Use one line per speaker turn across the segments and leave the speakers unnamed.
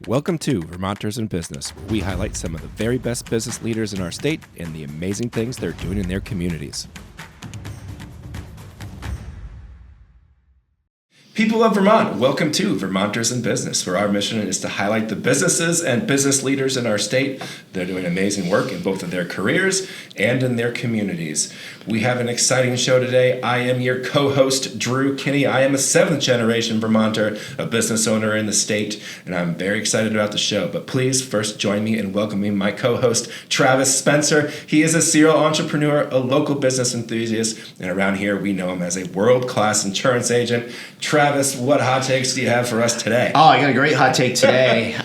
Welcome to Vermonters in Business, where we highlight some of the very best business leaders in our state and the amazing things they're doing in their communities. People of Vermont, welcome to Vermonters in Business, where our mission is to highlight the businesses and business leaders in our state. They're doing amazing work in both of their careers and in their communities. We have an exciting show today. I am your co-host, Drew Kinney. I am a 7th generation Vermonter, a business owner in the state, and I'm very excited about the show. But please first join me in welcoming my co-host, Travis Spencer. He is a serial entrepreneur, a local business enthusiast, and around here we know him as a world-class insurance agent. Travis, what hot takes do you have for us today?
Oh, I got a great hot take today.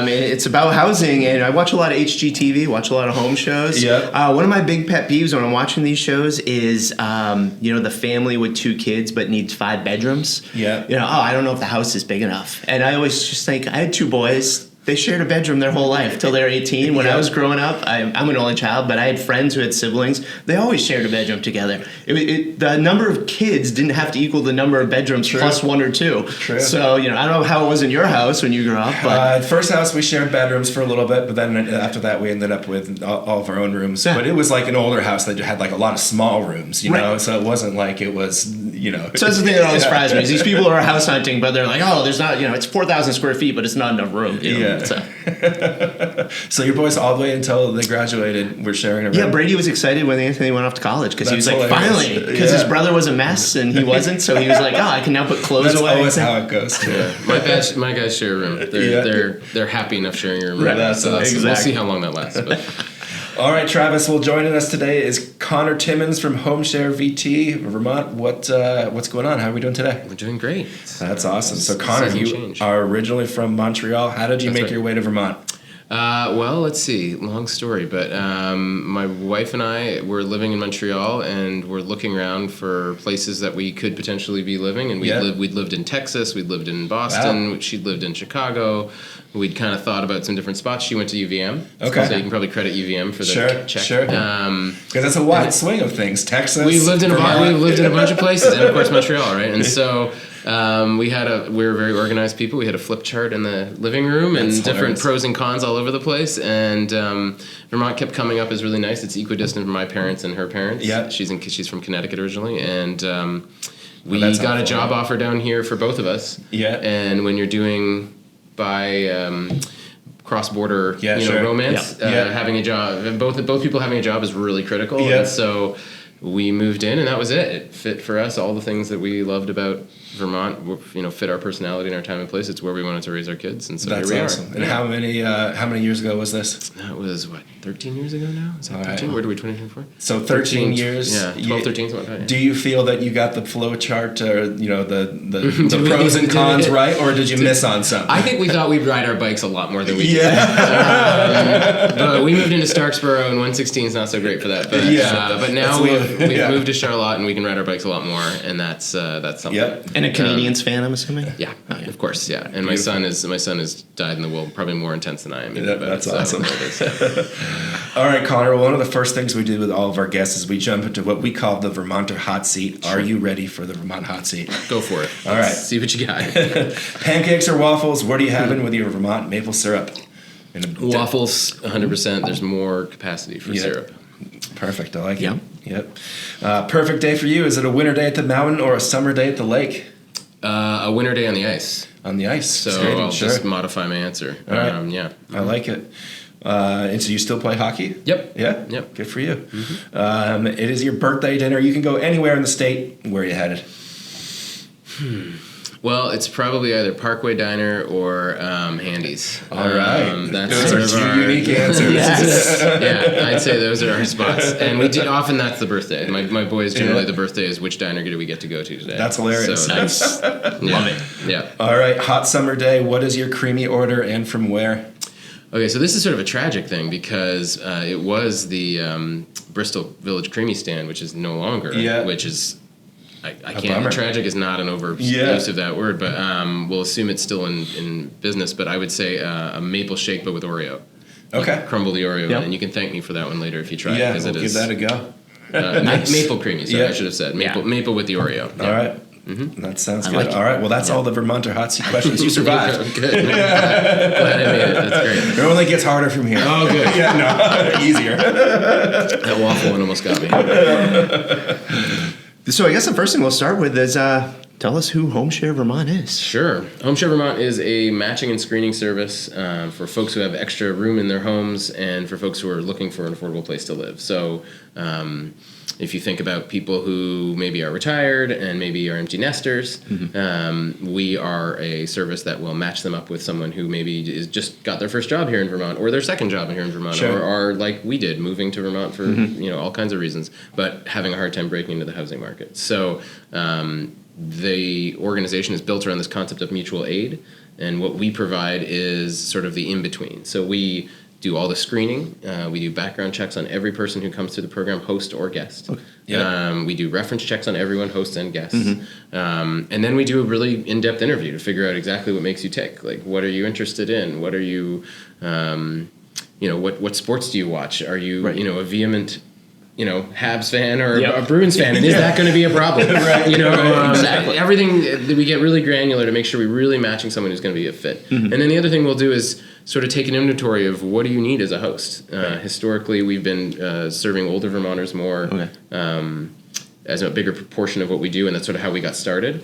It's about housing, and I watch a lot of HGTV, watch a lot of home shows.
Yep.
One of my big pet peeves when I'm watching these shows is, the family with 2 kids but needs 5 bedrooms.
Yeah.
I don't know if the house is big enough. And I always just think, I had 2 boys. They shared a bedroom their whole life till they were 18. When I was growing up, I'm an only child, but I had friends who had siblings. They always shared a bedroom together. The number of kids didn't have to equal the number of bedrooms plus 1 or 2.
True.
So, I don't know how it was in your house when you grew up. But
First house, we shared bedrooms for a little bit, but then after that, we ended up with all of our own rooms.
Yeah.
But it was like an older house that had like a lot of small rooms,
Right.
So it wasn't like it was,
So that's the thing that always surprised me is these people are house hunting, but they're like, oh, there's not, it's 4,000 square feet, but it's not enough room.
Yeah.
So.
So your boys all the way until they graduated were sharing a room?
Yeah, Brady was excited when Anthony went off to college because he was
That's
like,
hilarious.
finally, because his brother was a mess and he wasn't, so he was like, oh, I can now put clothes
That's
away.
always how it goes, too.
Yeah. My guys share a room. They're happy enough sharing a room.
Right, that's
so
awesome.
We'll see how long that lasts. But.
All right, Travis. Well, joining us today is Connor Timmons from HomeShare VT, Vermont. What's going on? How are we doing today?
We're doing great.
That's awesome. So, Connor, you are originally from Montreal. How did you make your way to Vermont?
Well, let's see. Long story, but my wife and I were living in Montreal, and we're looking around for places that we could potentially be living. And we'd lived in Texas, we'd lived in Boston, she'd lived in Chicago. We'd kind of thought about some different spots. She went to UVM,
okay.
So you can probably credit UVM for the check.
Sure. Because that's a wide swing of things. Texas.
We lived in a bunch of places, and of course Montreal, right? And so. We were very organized people. We had a flip chart in the living room and different pros and cons all over the place. And Vermont kept coming up as really nice. It's equidistant from my parents and her parents.
Yeah. She's
from Connecticut originally, and we got a job offer down here for both of us.
Yeah.
And when you're doing by cross-border, romance, having a job, both people having a job is really critical.
Yeah.
And so we moved in, and that was it. It fit for us. All the things that we loved about Vermont, fit our personality and our time and place. It's where we wanted to raise our kids, and so
that's
here we
awesome.
are.
And how many years ago was this?
That was 13 years ago now. Is that 13? Right. Where do we 2024?
So 13 years.
Yeah, 12, 13. Something like that. Yeah.
Do you feel that you got the flow chart or the pros and cons right, or did you miss on something?
I think we thought we'd ride our bikes a lot more than we did.
Yeah.
But we moved into Starksboro, and 116 is not so great for that. But but now we've moved to Charlotte, and we can ride our bikes a lot more, and that's something.
Yep.
And a Canadians fan, I'm assuming?
Yeah, of course, yeah. And my son has died in the will, probably more intense than I am.
That's awesome. All right, Connor, one of the first things we do with all of our guests is we jump into what we call the Vermonter hot seat. Are you ready for the Vermont hot seat?
Go for it.
All right.
See what you got.
Pancakes or waffles, what are you having with your Vermont maple syrup?
Waffles, 100%. There's more capacity for syrup.
Perfect. I like it. Yep. Perfect day for you. Is it a winter day at the mountain or a summer day at the lake?
A winter day on the ice.
On the ice.
So I'll just modify my answer.
All right.
Yeah.
I like it. And so you still play hockey?
Yep.
Yeah?
Yep.
Good for you. Mm-hmm. It is your birthday dinner. You can go anywhere in the state. Where are you headed?
Well, it's probably either Parkway Diner or Handy's.
All right.
Those
are two unique answers.
Yes.
Yeah, I'd say those are our spots. And we did often that's the birthday. My boys generally the birthday is which diner do we get to go to today.
That's hilarious.
So
Nice. Love it.
Yeah.
All right. Hot summer day. What is your creamy order and from where?
Okay, so this is sort of a tragic thing because it was the Bristol Village Creamy Stand, which is no longer.
Yeah.
Which is I can't.
Bummer.
Tragic is not an overuse of that word, but we'll assume it's still in business. But I would say a maple shake, but with Oreo.
Okay.
Crumble the Oreo, and you can thank me for that one later if you try.
Yeah,
we'll
give that a go.
Maple creamy. Sorry, I should have said maple with the Oreo.
All right. That sounds good.
like it.
All right. Well, that's all the Vermonter hot seat questions. You survived.
Good. Glad I made it. That's great.
It only gets harder from here.
Oh, good.
Yeah, no, easier.
That waffle one almost got me.
So I guess the first thing we'll start with is tell us who HomeShare Vermont is.
Sure. HomeShare Vermont is a matching and screening service for folks who have extra room in their homes and for folks who are looking for an affordable place to live. So if you think about people who maybe are retired and maybe are empty nesters, we are a service that will match them up with someone who maybe is just got their first job here in Vermont or their second job here in Vermont,
Sure.
or are like we did, moving to Vermont for all kinds of reasons, but having a hard time breaking into the housing market. So the organization is built around this concept of mutual aid, and what we provide is sort of the in-between. So we do all the screening. We do background checks on every person who comes through the program, host or guest. Okay.
Yeah.
We do reference checks on everyone, hosts and guests. And then we do a really in-depth interview to figure out exactly what makes you tick. Like, what are you interested in? What are you, what sports do you watch? Are you, a vehement Habs fan or a Bruins fan, and is that going to be a problem? Exactly. Everything, we get really granular to make sure we're really matching someone who's going to be a fit. And then the other thing we'll do is sort of take an inventory of what do you need as a host. Historically, we've been serving older Vermonters more as a bigger proportion of what we do, and that's sort of how we got started.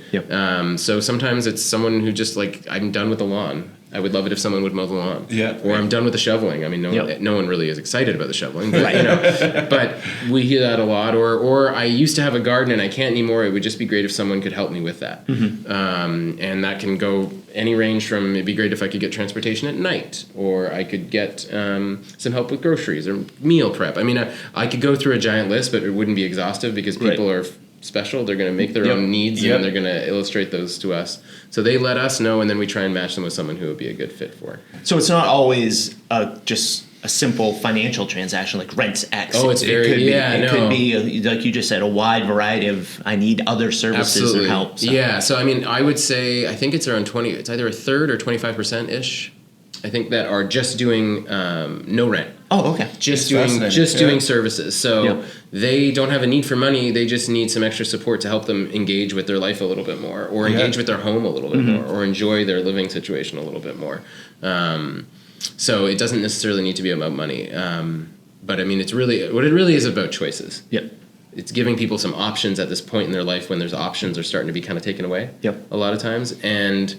So sometimes it's someone who just I'm done with the lawn. I would love it if someone would mow the lawn. Or I'm done with the shoveling. I mean, no one really is excited about the shoveling, but but we hear that a lot. Or I used to have a garden and I can't anymore. It would just be great if someone could help me with that. And that can go any range from it'd be great if I could get transportation at night, or I could get some help with groceries or meal prep. I mean, I could go through a giant list, but it wouldn't be exhaustive because people are special. They're going to make their own needs and they're going to illustrate those to us. So they let us know, and then we try and match them with someone who would be a good fit for it.
So it's not always just a simple financial transaction like rent X.
Oh, it's very,
it could be, like you just said, a wide variety of I need other services or help. So.
Yeah, so I mean, I would say, I think it's around 20, it's either a third or 25%-ish, I think, that are just doing no rent.
Oh, okay.
Just doing services. So they don't have a need for money. They just need some extra support to help them engage with their life a little bit more, or engage with their home a little bit more, or enjoy their living situation a little bit more. So it doesn't necessarily need to be about money. But I mean, it's really, what it really is about choices. It's giving people some options at this point in their life when there's options are starting to be kind of taken away a lot of times. And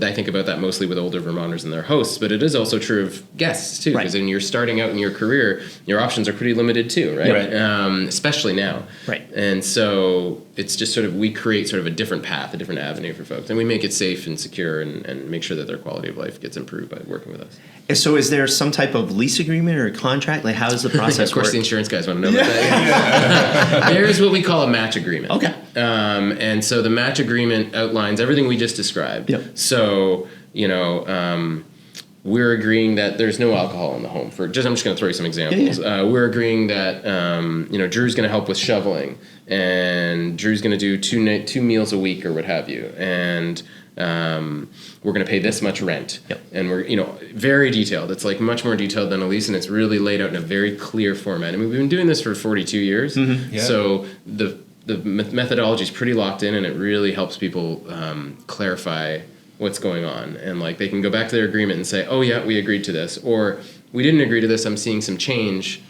I think about that mostly with older Vermonters and their hosts, but it is also true of guests too, because when you're starting out in your career, your options are pretty limited too, right? Especially now. And so it's just sort of, we create sort of a different path, a different avenue for folks, and we make it safe and secure and make sure that their quality of life gets improved by working with us.
So is there some type of lease agreement or contract? Like, how does the process
Of course,
work?
the insurance guys want to know about that. There's what we call a match agreement.
Okay.
And so the match agreement outlines everything we just described. So, we're agreeing that there's no alcohol in the home. I'm just going to throw you some examples. We're agreeing that, Drew's going to help with shoveling, and Drew's going to do two meals a week or what have you. And we're going to pay this much rent. And we're, very detailed. It's like much more detailed than a lease, and it's really laid out in a very clear format. I mean, we've been doing this for 42 years. So the methodology is pretty locked in, and it really helps people clarify what's going on. And like, they can go back to their agreement and say, oh yeah, we agreed to this, or we didn't agree to this, I'm seeing some change.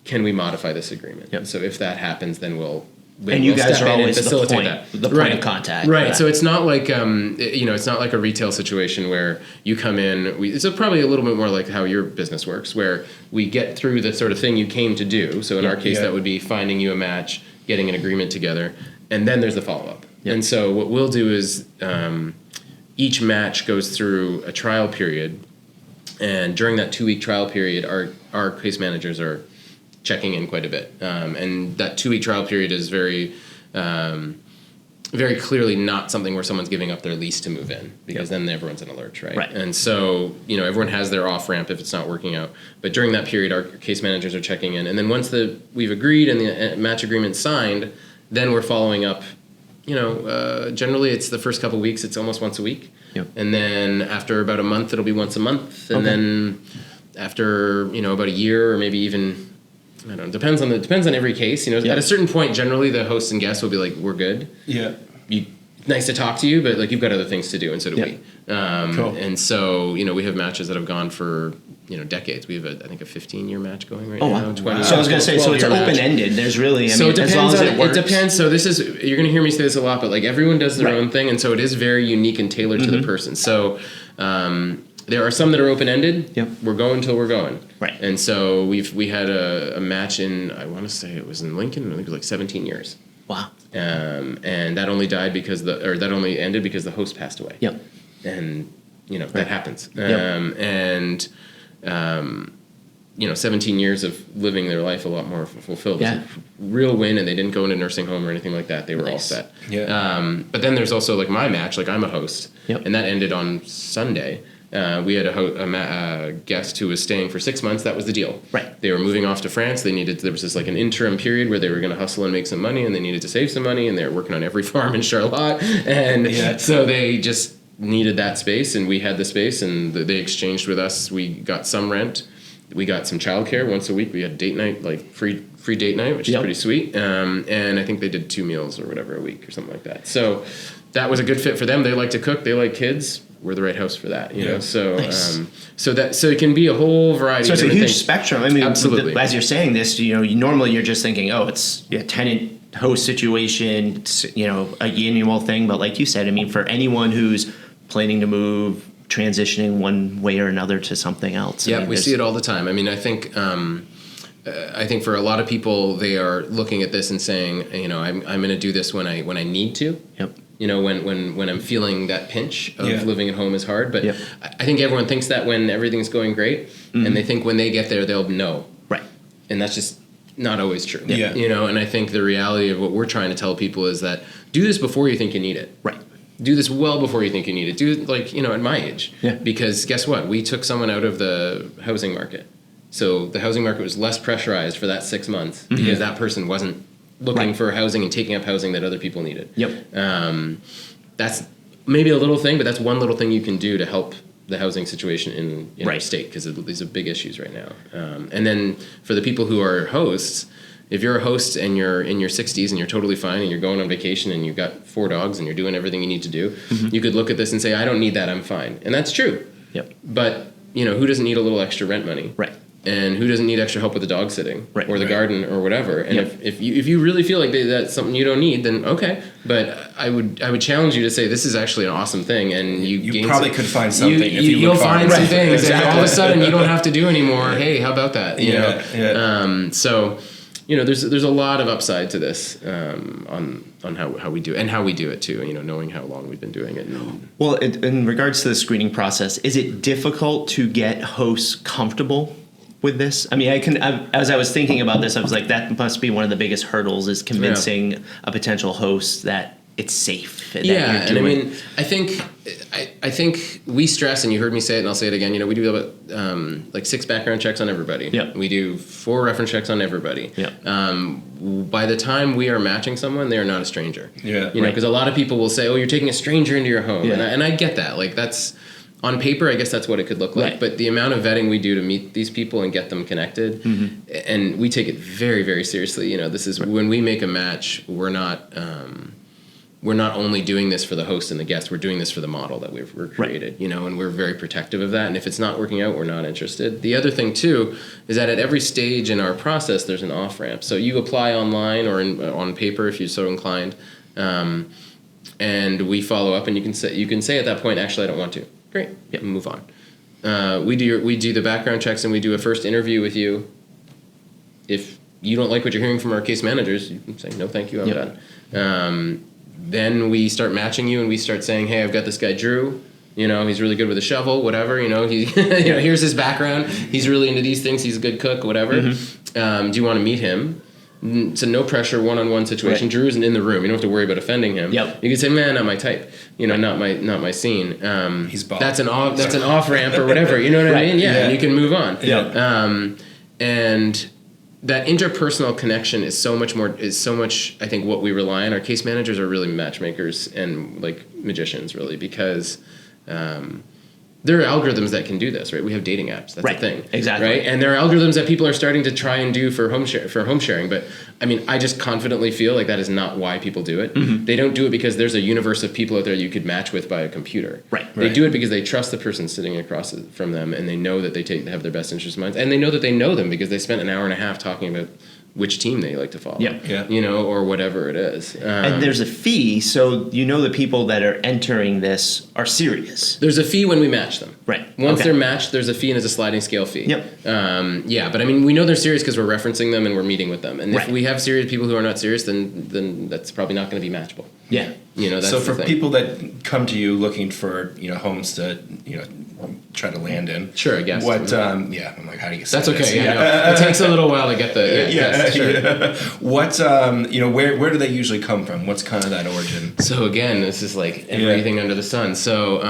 Can we modify this agreement? So if that happens, then we'll
you guys are always the point of contact.
Right. So it's not like, it's not like a retail situation where you come in, it's probably a little bit more like how your business works, where we get through the sort of thing you came to do. So in our case, that would be finding you a match, getting an agreement together, and then there's the follow-up. And so what we'll do is each match goes through a trial period, and during that 2-week trial period, our case managers are checking in quite a bit. And that 2-week trial period is very clearly not something where someone's giving up their lease to move in, because then everyone's in a lurch, right? And so, everyone has their off-ramp if it's not working out. But during that period, our case managers are checking in. And then once we've agreed and the match agreement's signed, then we're following up. Generally it's the first couple of weeks, it's almost once a week. And then after about a month, it'll be once a month. And then after, about a year, or maybe even, I don't know, depends on every case. At a certain point, generally the hosts and guests will be like, we're good. You nice to talk to you, but like you've got other things to do, and so do we.
Cool.
And so we have matches that have gone for decades. We have I think a 15-year match going right now.
Wow.
20,
So I was going to say, so it's open-ended. There's really,
so it depends
as long as it works.
It depends. So you're going to hear me say this a lot, but like everyone does their own thing, and so it is very unique and tailored to the person. So there are some that are open-ended.
Yep.
We're going till we're going.
Right.
And so we had a match in, I want to say it was in Lincoln. I think it was like 17 years.
Wow.
And that only died that only ended because the host passed away.
Yep.
And that happens.
Yep.
17 years of living their life a lot more fulfilled.
Yeah.
It was a real win, and they didn't go into nursing home or anything like that. They were all set.
Yeah.
But then there's also like my match, like I'm a host,
Yep.
and that ended on Sunday. We had a guest who was staying for 6 months. That was the deal.
Right.
They were moving off to France. There was just like an interim period where they were going to hustle and make some money, and they needed to save some money, and they were working on every farm in Charlotte. And so they just needed that space, and we had the space, and they exchanged with us. We got some rent. We got some childcare once a week. We had date night, like free date night, which is pretty sweet. And I think they did 2 meals or whatever a week or something like that. So that was a good fit for them. They like to cook. They like kids. We're the right house for that, you know. So,
nice.
So it can be a whole variety.
So it's
of
a huge
things.
spectrum. I mean,
Absolutely.
As you're saying this, normally you're just thinking, oh, it's a tenant host situation, it's, a annual thing. But like you said, I mean, for anyone who's planning to move, transitioning one way or another to something else.
Yeah, we see it all the time. I mean, I think for a lot of people, they are looking at this and saying, I'm going to do this when I need to.
Yep.
When I'm feeling that pinch of living at home is hard. But
Yep.
I think everyone thinks that when everything's going great, and they think when they get there, they'll know.
Right.
And that's just not always true.
Yeah.
And I think the reality of what we're trying to tell people is that do this before you think you need it.
Right.
Do this well before you think you need it. Do it at my age.
Yeah.
Because guess what? We took someone out of the housing market. So the housing market was less pressurized for that 6 months because that person wasn't looking for housing and taking up housing that other people needed.
Yep.
That's maybe a little thing, but that's one little thing you can do to help the housing situation in our state, because these are big issues right now. And then for the people who are hosts, if you're a host and you're in your 60s and you're totally fine and you're going on vacation and you've got 4 dogs and you're doing everything you need to do, you could look at this and say, I don't need that, I'm fine. And that's true.
Yep.
But, who doesn't need a little extra rent money?
Right.
And who doesn't need extra help with the dog sitting or the
Right.
garden or whatever? And if you really feel like that's something you don't need, then okay. But I would challenge you to say this is actually an awesome thing, and
You probably could find something if you
you'll
look hard.
find some things,
Exactly.
and all of a sudden you don't have to do anymore. Hey, how about that? You know?
Yeah.
So there's a lot of upside to this on how we do it and how we do it too. Knowing how long we've been doing it.
Well, in regards to the screening process, is it difficult to get hosts comfortable with this? I mean, as I was thinking about this, I was like, that must be one of the biggest hurdles, is convincing a potential host that it's safe. That
And I mean, I think we stress, and you heard me say it, and I'll say it again. We do about 6 background checks on everybody.
Yep.
We do 4 reference checks on everybody.
Yep.
By the time we are matching someone, they are not a stranger.
Yeah.
Because a lot of people will say, "Oh, you're taking a stranger into your home,"
Yeah.
and I get that. Like that's. On paper, I guess that's what it could look like.
Right.
But the amount of vetting we do to meet these people and get them connected, and we take it very, very seriously. This is when we make a match. We're not only doing this for the host and the guest. We're doing this for the model that we're created. And we're very protective of that. And if it's not working out, we're not interested. The other thing too is that at every stage in our process, there's an off ramp. So you apply online or on paper if you're so inclined, and we follow up. And you can say at that point, actually, I don't want to. Great. Yeah. Move on. We do the background checks, and we do a first interview with you. If you don't like what you're hearing from our case managers, you can say no, thank you, I'm done. Then we start matching you, and we start saying, hey, I've got this guy Drew. He's really good with a shovel, whatever. He here's his background. He's really into these things. He's a good cook, whatever. Do you want to meet him? It's a no pressure one-on-one situation. Right. Drew isn't in the room. You don't have to worry about offending him.
Yep.
You can say, man, not my type. Not my scene.
He's bald.
That's an off ramp or whatever. You know what I mean? Yeah. And you can move on.
Yeah.
And that interpersonal connection is so much, I think, what we rely on. Our case managers are really matchmakers and like magicians, really, because there are algorithms that can do this, right? We have dating apps. That's
Right.
a thing.
Exactly.
Right? And there are algorithms that people are starting to try and do for home sharing. But I mean, I just confidently feel like that is not why people do it.
Mm-hmm.
They don't do it because there's a universe of people out there you could match with by a computer.
Right.
They do it because they trust the person sitting across from them, and they know that they have their best interest in mind, and they know that they know them because they spent an hour and a half talking about which team they like to follow.
Yeah.
You know, or whatever it is.
And there's a fee, so the people that are entering this are serious.
There's a fee when we match them.
Right.
Once
Okay.
they're matched, there's a fee and it's a sliding scale fee.
Yep.
But I mean, we know they're serious because we're referencing them and we're meeting with them. And
Right.
if we have serious people who are not serious, then that's probably not going to be matchable.
Yeah.
You know, that's
So
the
for
thing.
people that come to you looking for homes to try to land in,
Sure, I guess.
What? I'm like, how do you? Say
That's
this?
okay. Yeah, no. It takes a little while to get the sure.
Yeah. What? Where do they usually come from? What's kind of that origin?
So again, this is like everything under the sun. So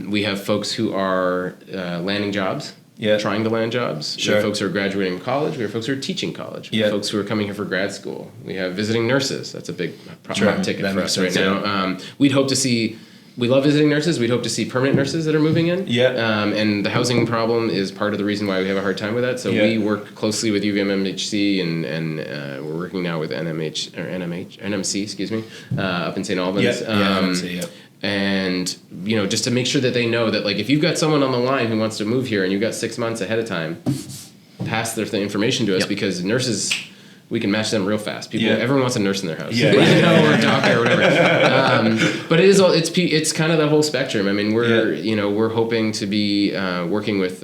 we have folks who are landing jobs.
Yeah.
Trying to land jobs.
Sure.
We have folks who are graduating college. We have folks who are teaching college. We have folks who are coming here for grad school. We have visiting nurses. That's a big hot ticket
That
for
makes
us right
sense,
now. We'd hope to see. We love visiting nurses. We'd hope to see permanent nurses that are moving in.
Yeah.
And the housing problem is part of the reason why we have a hard time with that. So we work closely with UVMMHC and we're working now with NMC, excuse me, up in St. Albans.
NMC,
And just to make sure that they know that, like, if you've got someone on the line who wants to move here and you've got 6 months ahead of time, pass their information to us because nurses, we can match them real fast. Everyone wants a nurse in their house, or a doctor or whatever. But it's kind of the whole spectrum. I mean, we're hoping to be working with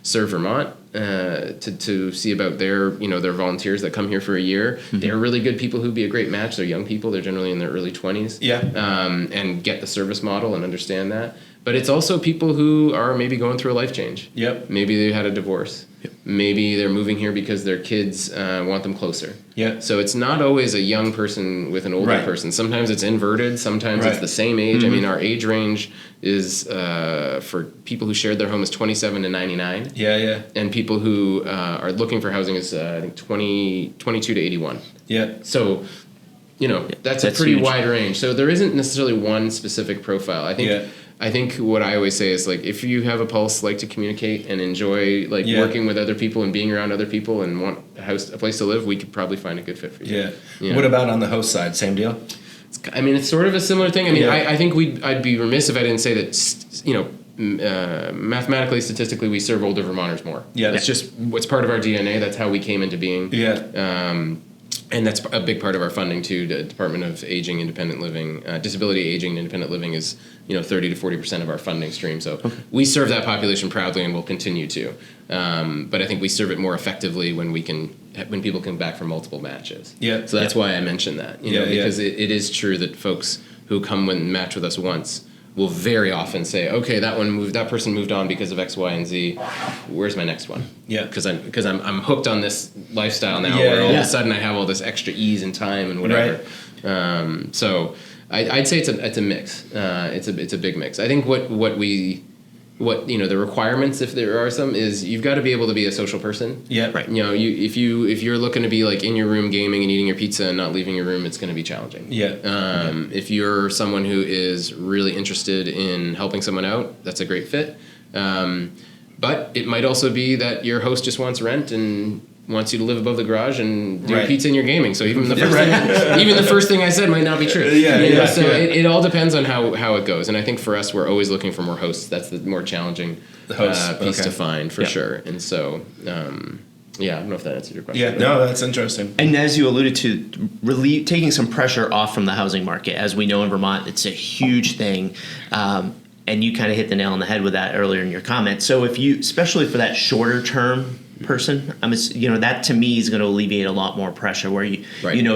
Serve Vermont to see about their volunteers that come here for a year. Mm-hmm. They're really good people who'd be a great match. They're young people. They're generally in their early 20s. And get the service model and understand that. But it's also people who are maybe going through a life change.
Yep.
Maybe they had a divorce. Yep. Maybe they're moving here because their kids want them closer.
Yeah.
So it's not always a young person with an older person. Sometimes it's inverted. Sometimes it's the same age. Mm-hmm. I mean, our age range is for people who shared their home is 27 to 99.
Yeah.
And people who are looking for housing is I think 22 to 81.
Yeah.
So that's a pretty
huge.
wide range. So there isn't necessarily one specific profile. I think what I always say is, like, if you have a pulse, like to communicate and enjoy working with other people and being around other people and want a place to live, we could probably find a good fit for you.
Yeah. What about on the host side? Same deal?
It's sort of a similar thing. I mean, I think I'd be remiss if I didn't say that, mathematically, statistically, we serve older Vermonters more.
Yeah.
It's just what's part of our DNA. That's how we came into being.
Yeah.
And that's a big part of our funding too. The Department of Aging, Independent Living, Disability Aging, and Independent Living is 30 to 40% of our funding stream. So we serve that population proudly, and will continue to. But I think we serve it more effectively when people come back from multiple matches.
Yeah.
So that's why I mentioned that. Because it is true that folks who come and match with us once will very often say, okay, that person moved on because of X, Y, and Z. Where's my next one?
Yeah.
Because I'm hooked on this lifestyle now, where all of a sudden I have all this extra ease and time and whatever. Right. So I'd say it's a mix. It's a big mix. I think what the requirements, if there are some, is you've got to be able to be a social person.
Yeah. Right.
If you're looking to be like in your room gaming and eating your pizza and not leaving your room, it's going to be challenging.
Yeah.
If you're someone who is really interested in helping someone out, that's a great fit. But it might also be that your host just wants rent and wants you to live above the garage and do pizza in your gaming. So even the first thing I said might not be true. It all depends on how it goes. And I think for us, we're always looking for more hosts. That's the more challenging piece to find for sure. And so, I don't know if that answered your question.
Yeah, no, that's interesting.
And as you alluded to, taking some pressure off from the housing market. As we know in Vermont, it's a huge thing. And you kind of hit the nail on the head with that earlier in your comment. So if you, especially for that shorter term person, that to me is going to alleviate a lot more pressure, where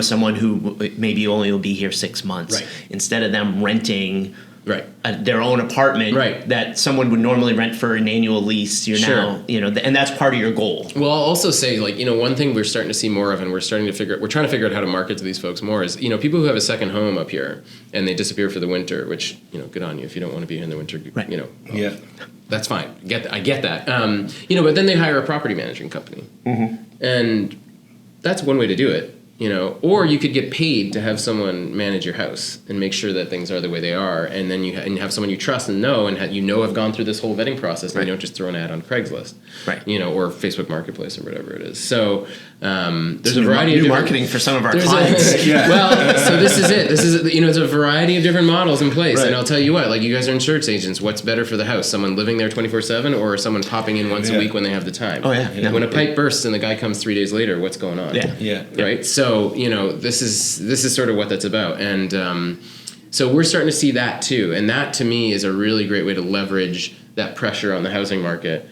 someone who maybe only will be here 6 months, instead of them renting their own apartment that someone would normally rent for an annual lease. Now, and that's part of your goal.
Well, I'll also say, one thing we're starting to see more of, and we're trying to figure out how to market to these folks more, is, people who have a second home up here and they disappear for the winter, which, good on you if you don't want to be here in the winter, that's fine. I get that. But then they hire a property managing company. Mm-hmm. And that's one way to do it. or you could get paid to have someone manage your house and make sure that things are the way they are, and then you have someone you trust and know, and have gone through this whole vetting process, and you don't just throw an ad on Craigslist,
right?
Or Facebook Marketplace or whatever it is. So there's a variety of
new marketing for some of our clients.
Well, so this is it. It's a variety of different models in place,
right.
And I'll tell you what, like, you guys are insurance agents. What's better for the house? Someone living there 24/7, or someone popping in once a week when they have the time?
Oh yeah.
When a pipe bursts and the guy comes 3 days later, what's going on?
Yeah.
Right. So this is sort of what that's about, and so we're starting to see that too, and that to me is a really great way to leverage that pressure on the housing market,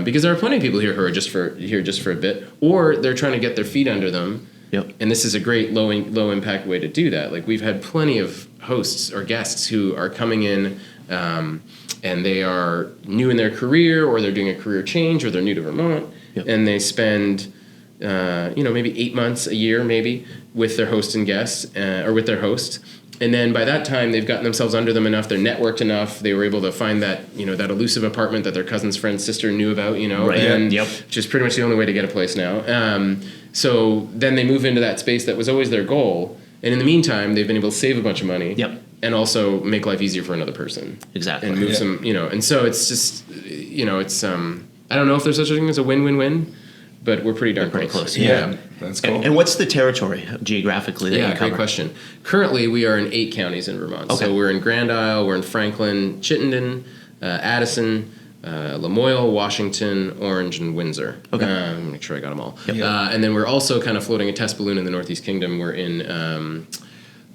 because there are plenty of people here who are here just for a bit, or they're trying to get their feet under them.
Yep.
And this is a great low impact way to do that. Like, we've had plenty of hosts or guests who are coming in, and they are new in their career, or they're doing a career change, or they're new to Vermont, and they spend maybe 8 months, a year, maybe, with their host and guests, or with their host. And then by that time, they've gotten themselves under them enough, they're networked enough, they were able to find that, that elusive apartment that their cousin's friend's sister knew about,
right.
and which is pretty much the only way to get a place now. So then they move into that space that was always their goal. And in the meantime, they've been able to save a bunch of money. And also make life easier for another person.
Exactly.
And move some, and so it's just, it's, I don't know if there's such a thing as a win-win-win, but we're pretty darn close.
Yeah. That's cool.
And what's the territory geographically that you cover?
Great question. Currently, we are in 8 counties in Vermont.
Okay.
So we're in Grand Isle, we're in Franklin, Chittenden, Addison, Lamoille, Washington, Orange, and Windsor.
Okay.
Make sure I got them all.
Yep.
And then we're also kind of floating a test balloon in the Northeast Kingdom. We're in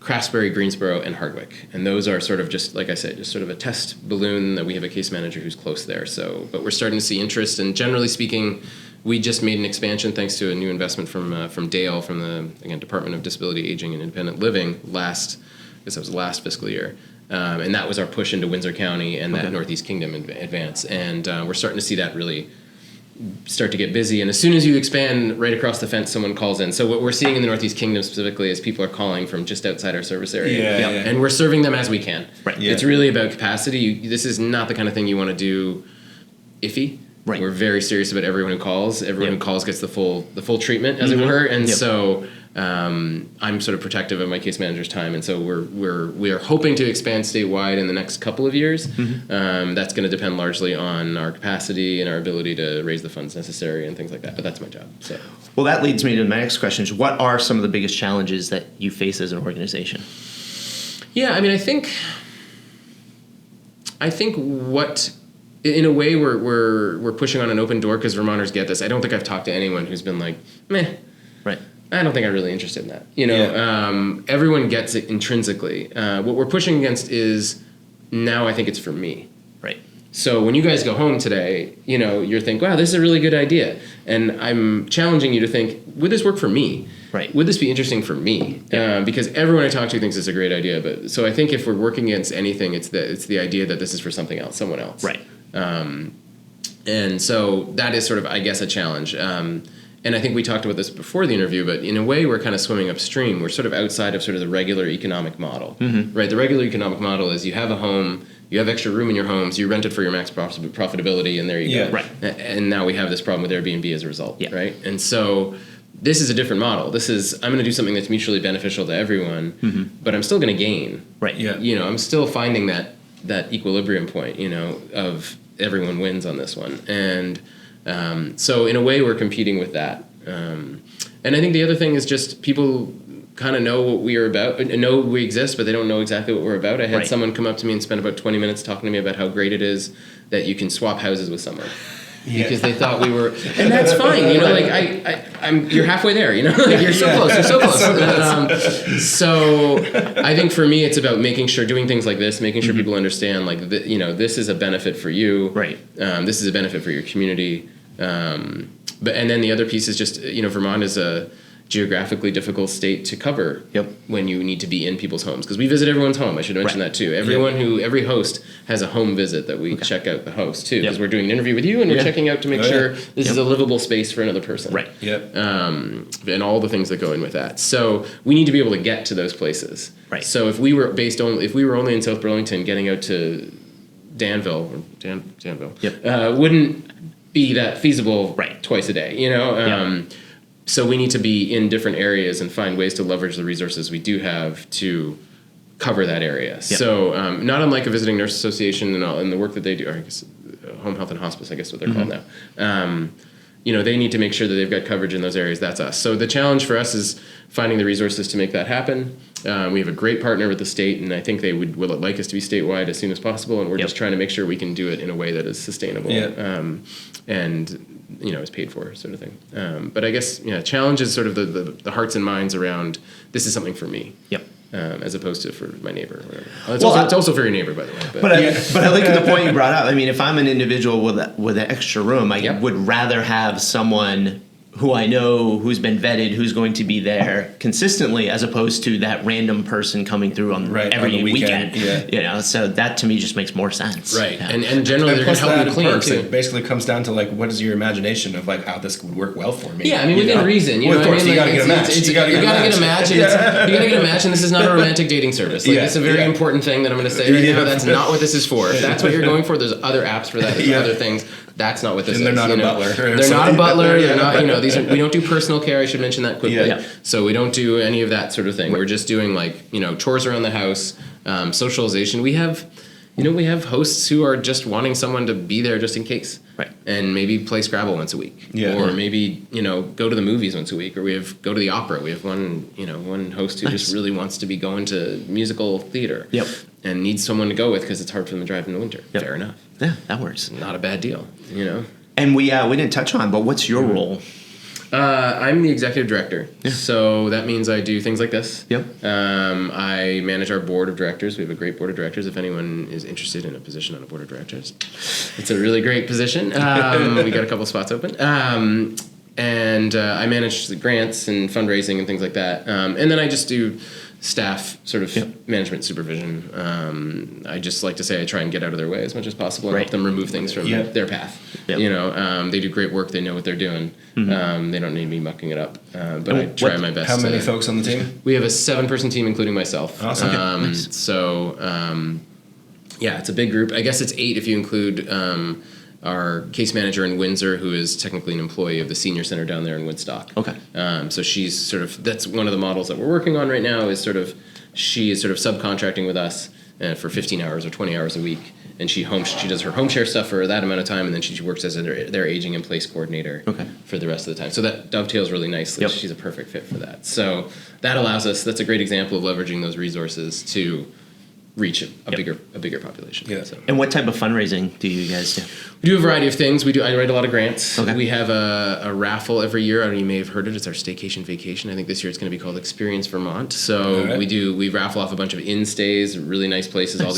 Craftsbury, Greensboro, and Hardwick. And those are sort of just, like I said, just sort of a test balloon that we have a case manager who's close there. So, but we're starting to see interest, and generally speaking, we just made an expansion thanks to a new investment from Dale, from the Department of Disability, Aging, and Independent Living last fiscal year. And that was our push into Windsor County and that Northeast Kingdom advance. And we're starting to see that really start to get busy. And as soon as you expand right across the fence, someone calls in. So what we're seeing in the Northeast Kingdom specifically is people are calling from just outside our service area.
Yeah.
And we're serving them as we can.
Right.
Yeah.
It's really about capacity. This is not the kind of thing you want to do iffy.
Right.
We're very serious about everyone who calls. Everyone who calls gets the full treatment, as it were. And so I'm sort of protective of my case manager's time, and so we are hoping to expand statewide in the next couple of years. That's going to depend largely on our capacity and our ability to raise the funds necessary and things like that. But that's my job. So,
well, that leads me to my next question: is what are some of the biggest challenges that you face as an organization?
Yeah, I mean, I think what. In a way, we're pushing on an open door because Vermonters get this. I don't think I've talked to anyone who's been like, meh.
Right.
I don't think I'm really interested in that. Everyone gets it intrinsically. What we're pushing against is now I think it's for me.
Right.
So when you guys go home today, you're thinking, wow, this is a really good idea. And I'm challenging you to think, would this work for me?
Right.
Would this be interesting for me? Because everyone I talk to thinks it's a great idea. But so I think if we're working against anything, it's the idea that this is for something else, someone else.
Right.
And so that is sort of, I guess, a challenge. And I think we talked about this before the interview, but in a way we're kind of swimming upstream. We're sort of outside of sort of the regular economic model, right? The regular economic model is you have a home, you have extra room in your home, so you rent it for your max profitability, and there you go.
Right.
And now we have this problem with Airbnb as a result,
Yeah.
right? And so this is a different model. This is, I'm going to do something that's mutually beneficial to everyone, but I'm still going to gain.
Right.
Yeah. I'm still finding that equilibrium point, of everyone wins on this one. And so in a way we're competing with that. And I think the other thing is just people kind of know what we are about, know we exist, but they don't know exactly what we're about. I had someone come up to me and spend about 20 minutes talking to me about how great it is that you can swap houses with someone. Because they thought we were, and that's fine, you're halfway there, you're so close. So I think for me, it's about making sure, doing things like this, making sure people understand, this is a benefit for you,
right?
This is a benefit for your community, and then the other piece is just, Vermont is a geographically difficult state to cover when you need to be in people's homes, because we visit everyone's home. I should mention that too. Every host has a home visit that we check out the host too, because we're doing an interview with you and we're checking out to make sure this is a livable space for another person,
right?
And all the things that go in with that. So we need to be able to get to those places,
right?
So if we were only in South Burlington, getting out to Danville wouldn't be that feasible twice a day, So we need to be in different areas and find ways to leverage the resources we do have to cover that area. Yep. So not unlike a visiting nurse association and the work that they do, or I guess home health and hospice, I guess what they're called now. They need to make sure that they've got coverage in those areas. That's us. So the challenge for us is finding the resources to make that happen. We have a great partner with the state, and I think they would like us to be statewide as soon as possible. And we're just trying to make sure we can do it in a way that is sustainable and is paid for, sort of thing. But I guess challenge is sort of the hearts and minds around this is something for me. Yep. As opposed to for my neighbor or whatever. It's also for your neighbor, by the way.
But I like the point you brought up. I mean, if I'm an individual with an extra room, I would rather have someone who I know, who's been vetted, who's going to be there consistently, as opposed to that random person coming through on every weekend. So that to me just makes more sense.
Right, and generally they're going to help you clean too.
It basically comes down to what is your imagination of how this would work well for me.
Yeah, I mean within reason.
Of course, you got to get a match. You got to get a match.
You got to get a match, and this is not a romantic dating service. It's a very important thing that I'm going to say right now. That's not what this is for. If that's what you're going for, there's other apps for that. There's other things. That's not what this is.
And they're not a butler.
They're not a butler. They're not. We don't do personal care. I should mention that quickly. Yeah. So we don't do any of that sort of thing. We're just doing chores around the house, socialization. We have hosts who are just wanting someone to be there just in case, right? And maybe play Scrabble once a week, or maybe go to the movies once a week, or go to the opera. We have one host who just really wants to be going to musical theater, and needs someone to go with because it's hard for them to drive in the winter. Fair enough.
Yeah, that works.
Not a bad deal,
And we didn't touch on, but what's your role?
I'm the executive director, so that means I do things like this.
Yep.
I manage our board of directors. We have a great board of directors. If anyone is interested in a position on a board of directors, it's a really great position. We got a couple spots open. And I manage the grants and fundraising and things like that. And then I just do staff sort of management supervision. I just like to say I try and get out of their way as much as possible and help them remove things from their path. Yep. They do great work. They know what they're doing. They don't need me mucking it up. But I try my best.
How many folks on the team?
We have a 7-person team, including myself.
Awesome. Nice.
So, it's a big group. I guess it's 8 if you include our case manager in Windsor, who is technically an employee of the senior center down there in Woodstock. Okay. So she's that's one of the models that we're working on right now is she is subcontracting with us for 15 hours or 20 hours a week. And she does her home share stuff for that amount of time, and then she works as their aging in place coordinator for the rest of the time. So that dovetails really nicely. Yep. She's a perfect fit for that. So that allows us. That's a great example of leveraging those resources to reach a bigger population. Yeah. So.
And what type of fundraising do you guys do?
We do a variety of things. I write a lot of grants. Okay. We have a raffle every year. I don't know, you may have heard it. It's our staycation vacation. I think this year it's going to be called Experience Vermont. So we raffle off a bunch of inn stays, really nice places, all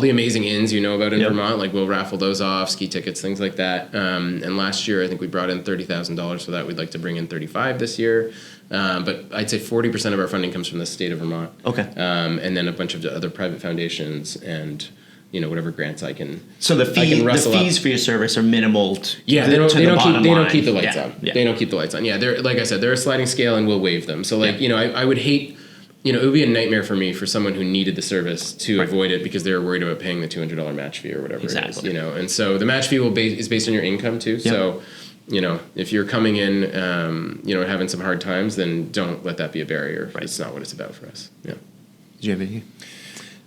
the amazing inns you know about in Vermont. We'll raffle those off, ski tickets, things like that. And last year I think we brought in $30,000 for that. We'd like to bring in $35,000 this year. But I'd say 40% of our funding comes from the state of Vermont. Okay. And then a bunch of other private foundations and whatever grants I can.
So the fees for your service are minimal.
They don't keep the lights on. Yeah. They don't keep the lights on. Yeah, they're like I said, they're a sliding scale, and we'll waive them. So I would hate. It would be a nightmare for me for someone who needed the service to avoid it because they were worried about paying the $200 match fee or whatever it is. And so the match fee is based on your income too. Yep. So. If you're coming in, having some hard times, then don't let that be a barrier. Right. It's not what it's about for us. Yeah.
Did you have any?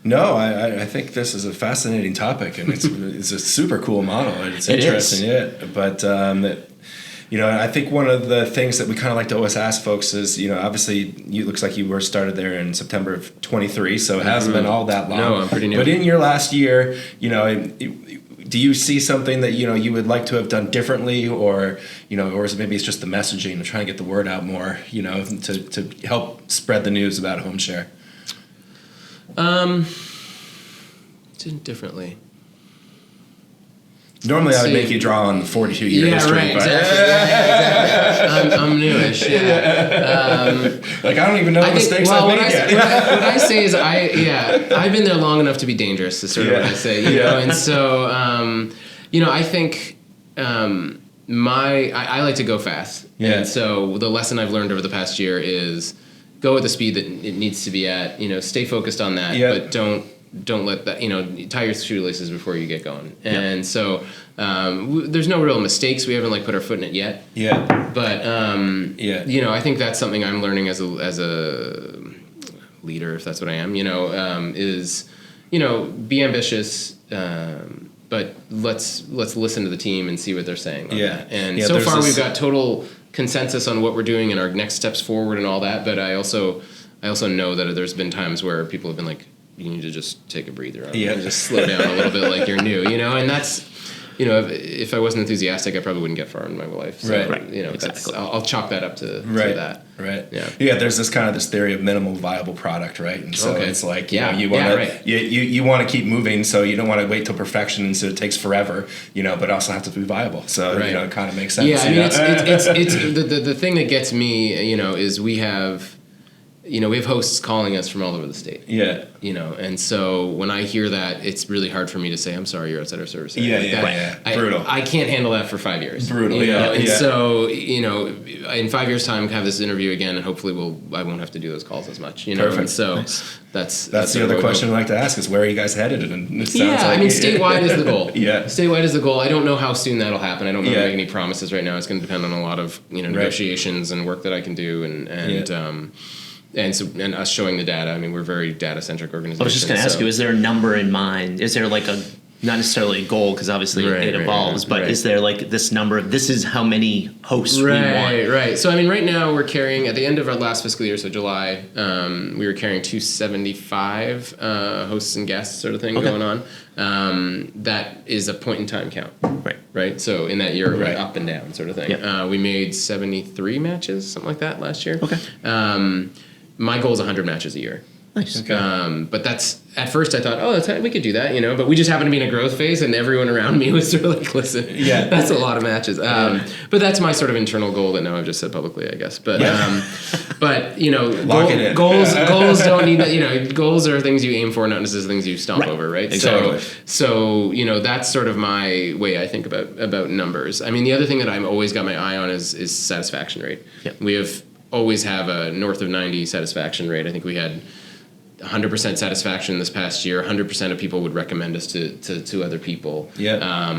No, I think this is a fascinating topic, and it's a super cool model. It's interesting, but I think one of the things that we kind of like to always ask folks is, obviously, it looks like you were started there in September of 23, so it hasn't been all that long.
No, I'm pretty new.
But in your last year, do you see something that you would like to have done differently, or is it maybe it's just the messaging of trying to get the word out more, to help spread the news about home share?
Did differently.
Normally, I would make you draw on the 42-year history.
Right, exactly. I'm newish. Yeah.
I don't even know the mistakes I've made yet.
What I say is, I've been there long enough to be dangerous. Is sort of what I say. And so, I think I like to go fast. Yeah. And so the lesson I've learned over the past year is go at the speed that it needs to be at. Stay focused on that, but don't don't let that, tie your shoelaces before you get going. And so there's no real mistakes. We haven't like put our foot in it yet.
Yeah.
But I think that's something I'm learning as a leader, if that's what I am. Is be ambitious. But let's listen to the team and see what they're saying on that. And so far we've got total consensus on what we're doing and our next steps forward and all that. But I also know that there's been times where people have been like, you need to just take a breather and just slow down a little bit like you're new, and that's, if I wasn't enthusiastic, I probably wouldn't get far in my life. So,
Exactly.
I'll chalk that up to that.
Right.
Yeah.
Yeah. There's this theory of minimal viable product, right? And so it's like, you want to you want to keep moving, so you don't want to wait till perfection, and so it takes forever, but also have to be viable. So it kind of makes sense.
Yeah. I mean, it's the thing that gets me, is we have hosts calling us from all over the state.
Yeah.
And so when I hear that, it's really hard for me to say, I'm sorry, you're outside our service area.
Brutal.
I can't handle that for 5 years.
Brutal,
And so, in 5 years' time, have this interview again, and hopefully I won't have to do those calls as much.
Perfect.
And so
nice.
That's
the other question I'd like to ask is, where are you guys headed? And it sounds
statewide is the goal.
Yeah.
Statewide is the goal. I don't know how soon that'll happen. I don't want to make any promises right now. It's going to depend on a lot of, negotiations and work that I can do and us showing the data. I mean, we're a very data-centric organization.
I was just going to ask you, is there a number in mind? Is there like not necessarily a goal, because obviously it evolves, but is there like this number of, this is how many hosts we want?
Right. So, I mean, right now we're carrying, at the end of our last fiscal year, so July, we were carrying 275 hosts and guests sort of thing going on. That is a point-in-time count. Right. So in that year, it went up and down sort of thing. Yep. We made 73 matches, something like that, last year.
Okay.
My goal is 100 matches a year.
Nice.
Okay. But that's, at first I thought, we could do that, but we just happened to be in a growth phase, and everyone around me was sort of like, listen, that's a lot of matches. But that's my sort of internal goal that now I've just said publicly, I guess. But,
Lock it in.
goals don't need that, goals are things you aim for, not necessarily things you stomp over, right?
Exactly.
So, that's sort of my way I think about numbers. I mean, the other thing that I've always got my eye on is satisfaction rate.
Yep.
We always have a north of 90 satisfaction rate. I think we had 100% satisfaction this past year. 100% of people would recommend us to other people.
Yeah.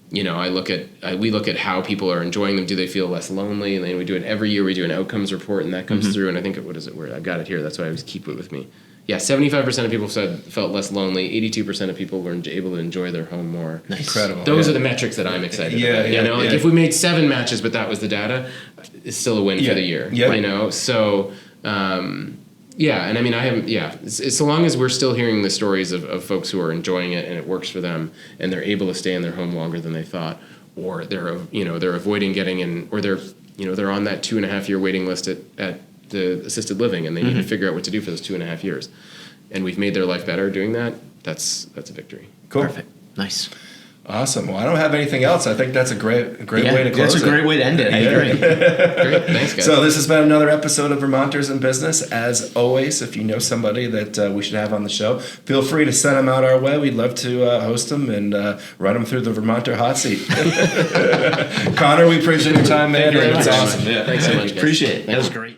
We look at how people are enjoying them. Do they feel less lonely? And then we do it every year. We do an outcomes report, and that comes through. And I think where I've got it here. That's why I always keep it with me. Yeah, 75% of people felt less lonely. 82% of people were able to enjoy their home more.
Nice.
Incredible.
Those are the metrics that I'm excited about. If we made 7 matches, but that was the data, it's still a win for the year.
Yeah.
So. And I mean, it's so long as we're still hearing the stories of folks who are enjoying it and it works for them, and they're able to stay in their home longer than they thought, or they're avoiding getting in, or they're on that 2.5 year waiting list at the assisted living, and they need to figure out what to do for those 2.5 years, and we've made their life better doing that. That's a victory.
Cool.
Perfect. Nice.
Awesome. Well, I don't have anything else. I think that's a great way to close it.
That's a great way to end it. I agree.
Great. Thanks, guys.
So this has been another episode of Vermonters in Business. As always, if you know somebody that we should have on the show, feel free to send them out our way. We'd love to host them and run them through the Vermonter hot seat. Connor, we appreciate your time, man.
Thank you very much.
It's awesome.
Thanks so much, guys.
Appreciate it. That was great.